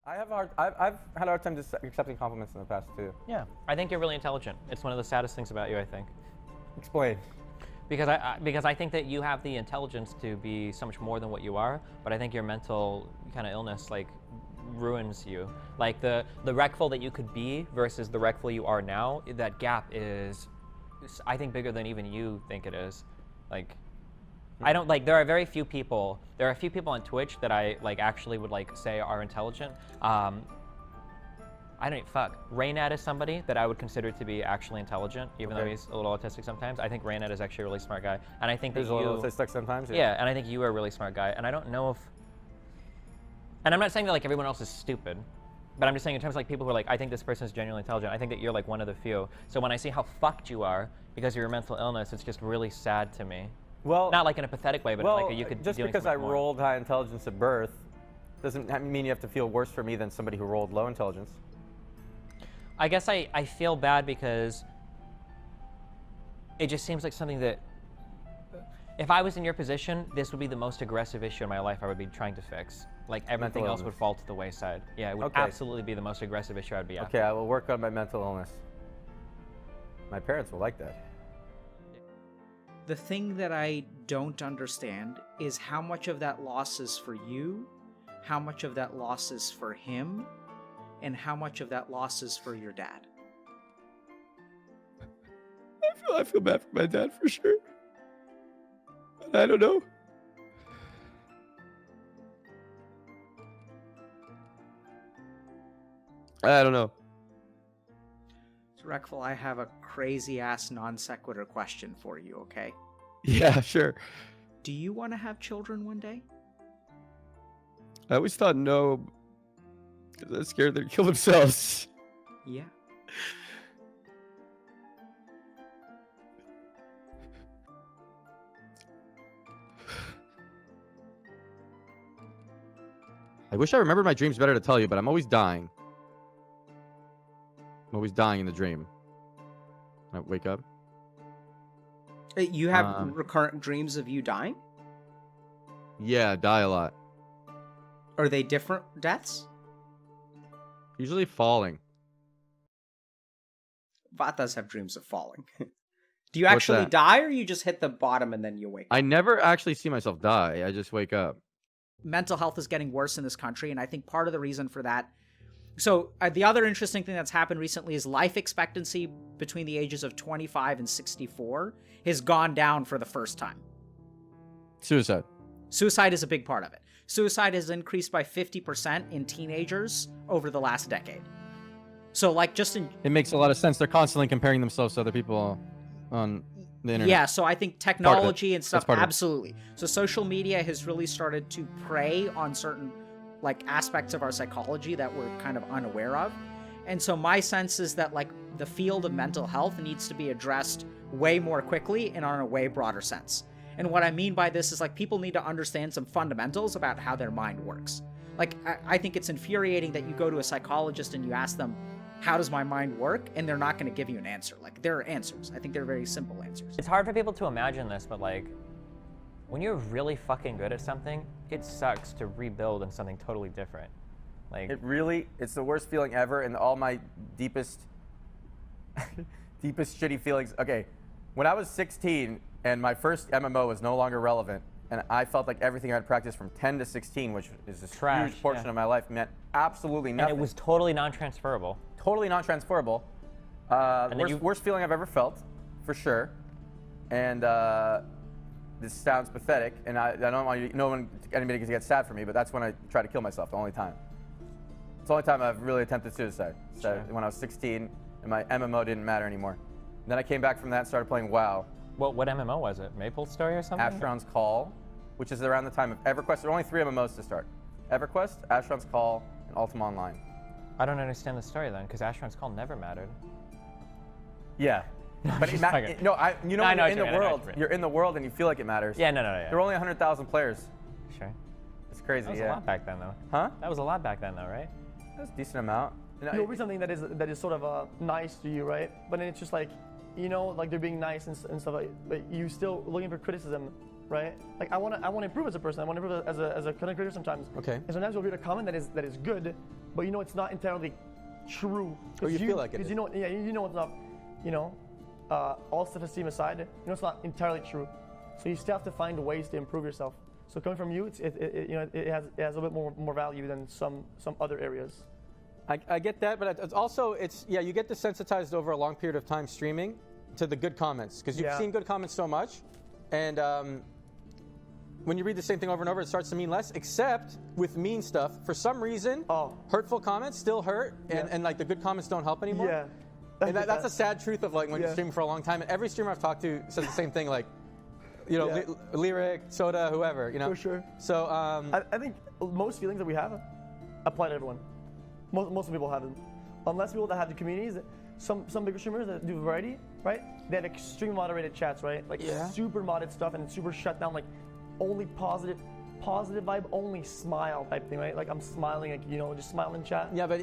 I've had a hard time just accepting compliments in the past too. Yeah, I think you're really intelligent. It's one of the saddest things about you, I think. Explain. Because I think that you have the intelligence to be so much more than what you are, but I think your mental kind of illness like ruins you. Like the Reckful that you could be versus the Reckful you are now, that gap is, I think, bigger than even you think it is. Like, I don't like. There are very few people. There are a few people on Twitch that I like actually would like say are intelligent. I don't fuck. Raynad is somebody that I would consider to be actually intelligent, even though he's a little autistic sometimes. I think Raynad is actually a really smart guy, and I think that he's a little autistic sometimes. Yeah, and I think you are a really smart guy, and I don't know if. And I'm not saying that like everyone else is stupid, but I'm just saying in terms of like people who are like, I think this person is genuinely intelligent. I think that you're like one of the few. So when I see how fucked you are because of your mental illness, it's just really sad to me. Well, not like in a pathetic way, but like you could. Just because I rolled high intelligence at birth, doesn't mean you have to feel worse for me than somebody who rolled low intelligence. I guess I feel bad because it just seems like something that, if I was in your position, this would be the most aggressive issue in my life I would be trying to fix. Like everything else would fall to the wayside. Yeah, it would absolutely be the most aggressive issue I'd be after. Okay, I will work on my mental illness. My parents will like that. The thing that I don't understand is how much of that loss is for you, how much of that loss is for him, and how much of that loss is for your dad. I feel bad for my dad for sure. I don't know. I don't know. So Reckful, I have a crazy ass non sequitur question for you, okay? Yeah, sure. Do you want to have children one day? I always thought no, because I'm scared they'd kill themselves. Yeah. I wish I remembered my dreams better to tell you, but I'm always dying. I'm always dying in the dream. I wake up. You have recurrent dreams of you dying? Yeah, I die a lot. Are they different deaths? Usually falling. Vatas have dreams of falling. Do you actually die, or you just hit the bottom and then you wake up? I never actually see myself die. I just wake up. Mental health is getting worse in this country, and I think part of the reason for that... So, the other interesting thing that's happened recently is life expectancy between the ages of 25 and 64 has gone down for the first time. Suicide. Suicide is a big part of it. Suicide has increased by 50% in teenagers over the last decade. So, like, just in... It makes a lot of sense. They're constantly comparing themselves to other people on the internet. Yeah, so I think technology and stuff, absolutely. So social media has really started to prey on certain, like, aspects of our psychology that we're kind of unaware of. And so my sense is that, like, the field of mental health needs to be addressed way more quickly and on a way broader sense. And what I mean by this is, like, people need to understand some fundamentals about how their mind works. Like, I think it's infuriating that you go to a psychologist and you ask them, how does my mind work? And they're not going to give you an answer. Like, there are answers. I think they're very simple answers. It's hard for people to imagine this, but like, when you're really fucking good at something, it sucks to rebuild in something totally different. Like, it's the worst feeling ever, and all my deepest shitty feelings. Okay, when I was 16 and my first MMO was no longer relevant, and I felt like everything I'd practiced from 10 to 16, which is a huge portion of my life, meant absolutely nothing. And it was totally non-transferable. Totally non-transferable. Worst feeling I've ever felt, for sure. And this sounds pathetic, and I don't want anybody to get sad for me, but that's when I tried to kill myself, the only time. It's the only time I've really attempted suicide. So when I was 16, and my MMO didn't matter anymore. And then I came back from that and started playing WoW. What MMO was it? Maple Story or something? Asheron's Call, which is around the time of EverQuest. There are only 3 MMOs to start. EverQuest, Asheron's Call, and Ultima Online. I don't understand the story then, because Asheron's Call never mattered. Yeah. But you're in the world and you feel like it matters. Yeah, no. There are only 100,000 players. Sure. It's crazy, That was a lot back then, though. Huh? That was a lot back then, though, right? That was a decent amount. You'll read something that is sort of nice to you, right? But then it's just like, you know, like they're being nice and stuff like, but you still looking for criticism right? Like I want to improve as a person. I want to improve as a content creator sometimes. Okay. And sometimes you'll read a comment that is good, but you know it's not entirely true. Or you feel like it is. Because you know it's not, all self-esteem aside, it's not entirely true. So you still have to find ways to improve yourself. So coming from you, it has a bit more value than some other areas. I get that, but it's also you get desensitized over a long period of time streaming to the good comments because you've seen good comments so much, and when you read the same thing over and over, it starts to mean less. Except with mean stuff, for some reason, hurtful comments still hurt, and like the good comments don't help anymore. Yeah, and that's a sad truth of like when you're streaming for a long time. And every streamer I've talked to says the same thing, like. Lyric, Soda, whoever, For sure. So I think most feelings that we have apply to everyone. Most people have them, unless people that have the communities. Some bigger streamers that do variety, right? They have extreme moderated chats, right? Like super modded stuff and super shut down, like only positive vibe, only smile type thing, right? Like I'm smiling, like just smile in chat. Yeah, but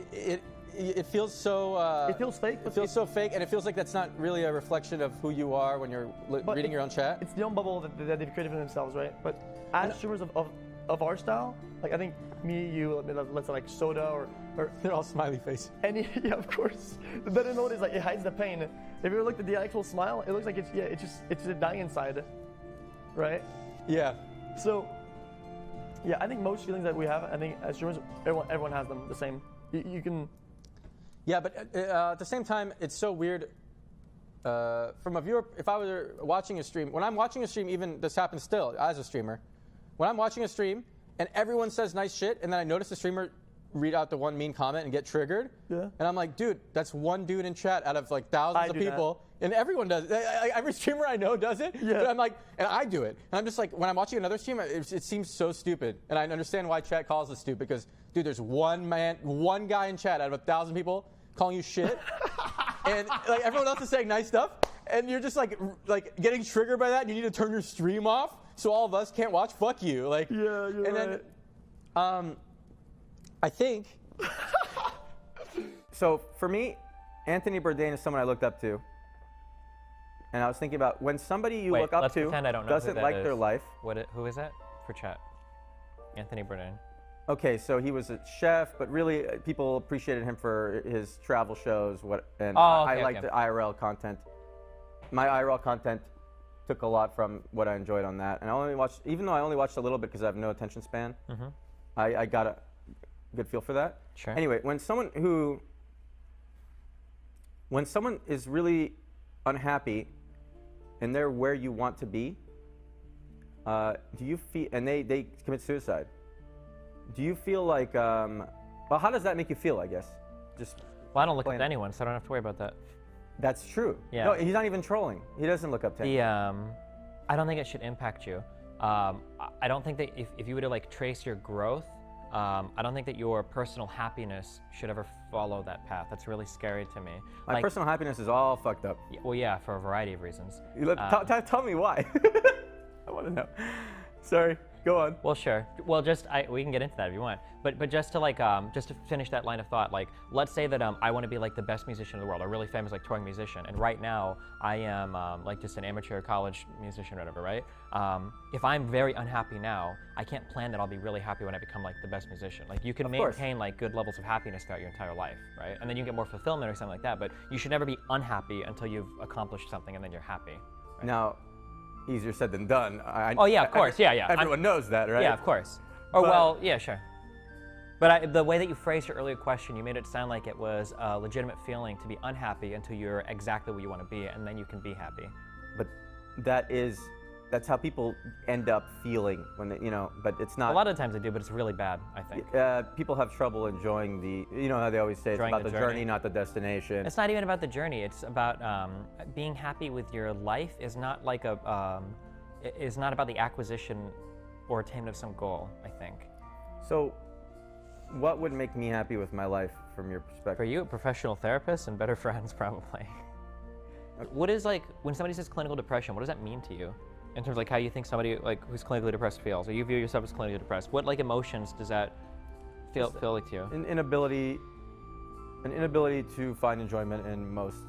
it feels so. It feels fake. It feels so fake, and it feels like that's not really a reflection of who you are when you're reading your own chat. It's the own bubble that they've created for themselves, right? But as streamers of our style, like I think me, you, let's say like Soda or they're all smiley face. Of course. The better note is like it hides the pain. If you ever looked at the actual smile, it looks like it's just dying inside, right? Yeah. So, I think most feelings that we have, I think as streamers, everyone has them the same. You can. Yeah, but at the same time, it's so weird. From a viewer, if I were watching a stream, when I'm watching a stream, even this happens still as a streamer, when I'm watching a stream and everyone says nice shit, and then I notice the streamer read out the one mean comment and get triggered, and I'm like, dude, that's one dude in chat out of like thousands of people, and everyone does. Every streamer I know does it. Yeah. And I'm like, and I do it, and I'm just like, when I'm watching another stream, it seems so stupid, and I understand why chat calls it stupid because, dude, there's one guy in chat out of 1,000 people calling you shit, and like everyone else is saying nice stuff, and you're just like getting triggered by that, and you need to turn your stream off so all of us can't watch. Fuck you, like. Yeah, you're right. Then, I think. So for me, Anthony Bourdain is someone I looked up to, and I was thinking about when somebody you look up to doesn't like their life. Who is that for chat? Anthony Bourdain. Okay, so he was a chef, but really people appreciated him for his travel shows. I liked the IRL content. My IRL content took a lot from what I enjoyed on that, and I only watched, even though I only watched a little bit because I have no attention span. I got a good feel for that. Sure. Anyway, when someone is really unhappy, and they're where you want to be, do you feel, and they commit suicide? Do you feel like, well, how does that make you feel, I guess? Well, I don't look up to anyone, so I don't have to worry about that. That's true. Yeah. No, he's not even trolling. He doesn't look up to anyone. I don't think it should impact you. I don't think that if you were to like trace your growth, I don't think that your personal happiness should ever follow that path. That's really scary to me. My personal happiness is all fucked up. Well, yeah, for a variety of reasons. Tell me why. I want to know. Sorry. Go on. Well, sure. Well, we can get into that if you want. But just to finish that line of thought, like let's say that I want to be like the best musician in the world, a really famous like touring musician, and right now I am like just an amateur college musician or whatever, right? If I'm very unhappy now, I can't plan that I'll be really happy when I become like the best musician. Like you can maintain like good levels of happiness throughout your entire life, right? And then you get more fulfillment or something like that. But you should never be unhappy until you've accomplished something and then you're happy. Right? Now. Easier said than done. Oh yeah, of course, yeah. Everyone knows that, right? Yeah, of course. Well, yeah, sure. But the way that you phrased your earlier question, you made it sound like it was a legitimate feeling to be unhappy until you're exactly where you want to be, and then you can be happy. But that's how people end up feeling when they, but it's not. A lot of times they do, but it's really bad, I think. People have trouble enjoying how they always say it's about the journey, not the destination. It's not even about the journey. It's about being happy with your life is not like is not about the acquisition or attainment of some goal, I think. So, what would make me happy with my life from your perspective? For you, a professional therapist and better friends, probably. What is like, when somebody says clinical depression, what does that mean to you? In terms of like how you think somebody like who's clinically depressed feels, or you view yourself as clinically depressed. What like emotions does that feel like to you? An inability to find enjoyment in most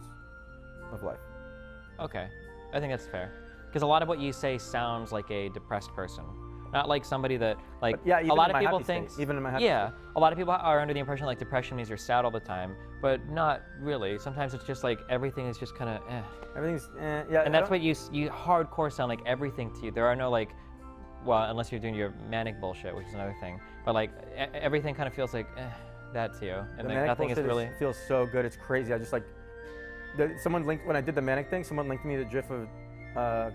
of life. Okay, I think that's fair. Because a lot of what you say sounds like a depressed person. Not like somebody that, like, yeah, even a lot in of my people happy think, state, even in my happy yeah, a lot of people are under the impression like depression means you're sad all the time, but not really. Sometimes it's just like everything is just kind of Everything's, yeah. And that's what you hardcore sound like everything to you. There are no like, well, unless you're doing your manic bullshit, which is another thing. But like everything kind of feels like that to you, and like, nothing is really. Feels so good. It's crazy. I just like, someone linked when I did the manic thing. Someone linked me the GIF of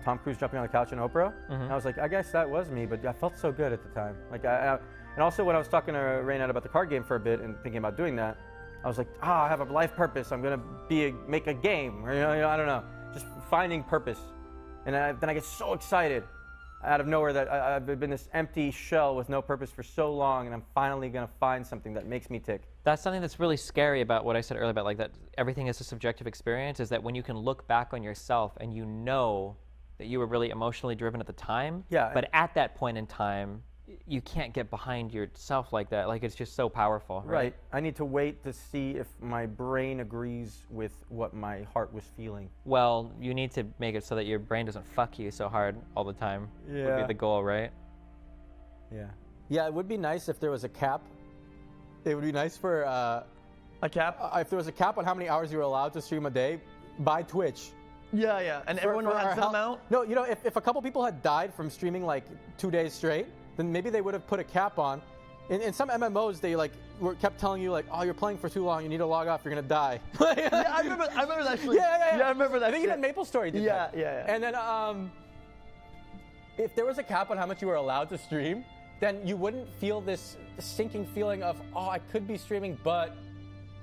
Tom Cruise jumping on the couch in Oprah. And I was like, I guess that was me, but I felt so good at the time. Like, and also when I was talking to Raynette about the card game for a bit and thinking about doing that, I was like, I have a life purpose. I'm gonna make a game, or I don't know, just finding purpose. And then I get so excited out of nowhere that I've been this empty shell with no purpose for so long, and I'm finally gonna find something that makes me tick. That's something that's really scary about what I said earlier about like that everything is a subjective experience, is that when you can look back on yourself and you know that you were really emotionally driven at the time, but at that point in time, you can't get behind yourself like that. Like, it's just so powerful, right? I need to wait to see if my brain agrees with what my heart was feeling. Well, you need to make it so that your brain doesn't fuck you so hard all the time. Would be the goal, right? Yeah. Yeah, it would be nice if there was a cap. It would be nice for a cap. If there was a cap on how many hours you were allowed to stream a day by Twitch. Yeah, and everyone had some amount. No, if a couple people had died from streaming like 2 days straight, then maybe they would have put a cap on. In some MMOs, they kept telling you like, oh, you're playing for too long, you need to log off, you're gonna die. Yeah, I remember that. Yeah, I remember that. I think even MapleStory did that. Yeah. And then if there was a cap on how much you were allowed to stream, then you wouldn't feel this sinking feeling of, oh, I could be streaming, but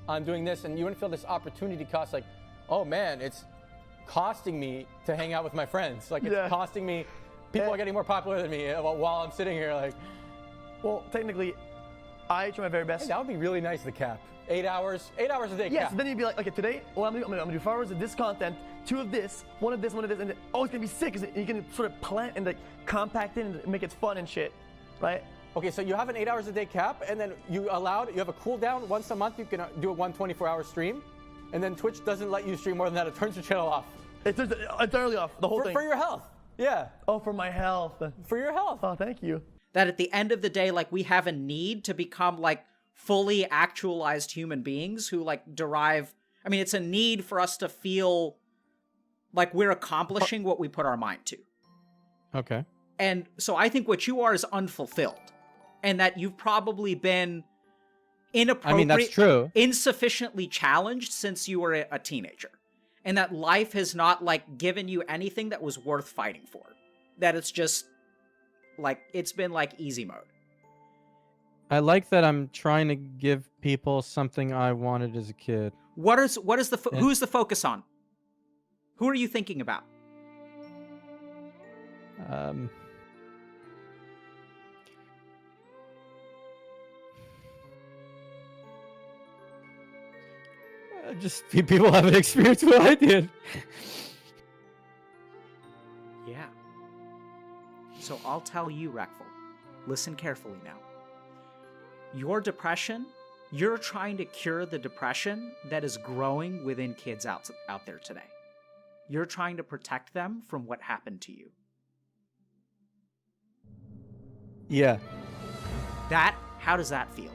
I'm doing this, and you wouldn't feel this opportunity cost, like, oh man, it's costing me to hang out with my friends. Like, it's costing me. People are getting more popular than me while I'm sitting here like. Well, technically, I try my very best. Hey, that would be really nice, the cap. 8 hours a day cap. Yes, then you'd be like, okay, today, well, I'm gonna do 5 hours of this content, 2 of this, 1 of this, 1 of this, and oh, it's gonna be sick, because you can sort of plant and like compact it and make it fun and shit, right? Okay, so you have an 8 hours a day cap, and then you have a cooldown once a month. You can do a 124-hour stream, and then Twitch doesn't let you stream more than that. It turns your channel off. It turns entirely off, the whole thing. For your health. Yeah. Oh, for my health. For your health. Oh, thank you. That at the end of the day, like, we have a need to become like fully actualized human beings who like derive. I mean, it's a need for us to feel like we're accomplishing what we put our mind to. Okay. And so I think what you are is unfulfilled, and that you've probably been inappropriate. I mean, that's true. Insufficiently challenged since you were a teenager, and that life has not like given you anything that was worth fighting for. That it's just like it's been like easy mode. I like that I'm trying to give people something I wanted as a kid. Who's the focus on? Who are you thinking about? Just people haven't experienced what I did. Yeah. So I'll tell you, Reckful, listen carefully now. Your depression, you're trying to cure the depression that is growing within kids out there today. You're trying to protect them from what happened to you. Yeah. How does that feel?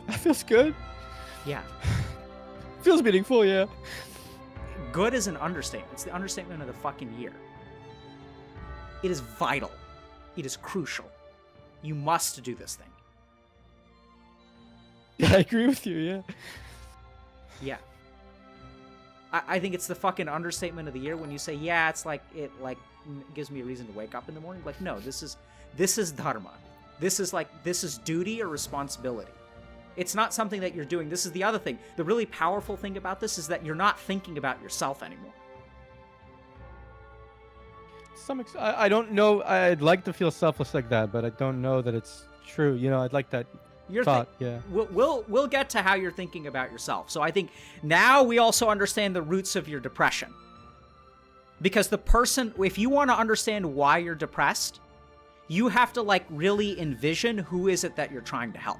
That feels good. Yeah. Feels meaningful, yeah. Good is an understatement. It's the understatement of the fucking year. It is vital. It is crucial. You must do this thing. Yeah, I agree with you, yeah. Yeah. I think it's the fucking understatement of the year when you say, yeah, it's like, it like gives me a reason to wake up in the morning. Like, no, this is dharma. This is duty or responsibility. It's not something that you're doing. This is the other thing. The really powerful thing about this is that you're not thinking about yourself anymore. I don't know. I'd like to feel selfless like that, but I don't know that it's true. You know, I'd like that thought. Yeah. We'll get to how you're thinking about yourself. So I think now we also understand the roots of your depression. Because the person, if you want to understand why you're depressed, you have to like really envision who is it that you're trying to help.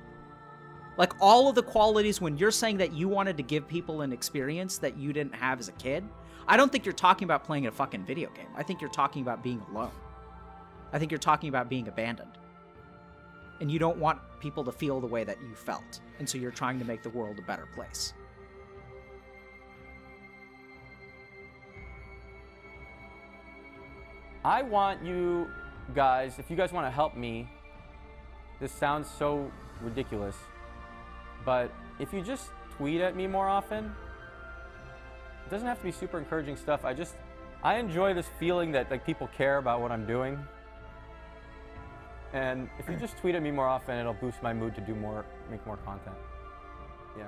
Like all of the qualities when you're saying that you wanted to give people an experience that you didn't have as a kid, I don't think you're talking about playing a fucking video game. I think you're talking about being alone. I think you're talking about being abandoned. And you don't want people to feel the way that you felt. And so you're trying to make the world a better place. I want you guys, if you guys want to help me, this sounds so ridiculous, but if you just tweet at me more often, it doesn't have to be super encouraging stuff. I enjoy this feeling that like people care about what I'm doing. And if you just tweet at me more often, it'll boost my mood to do more, make more content. Yeah.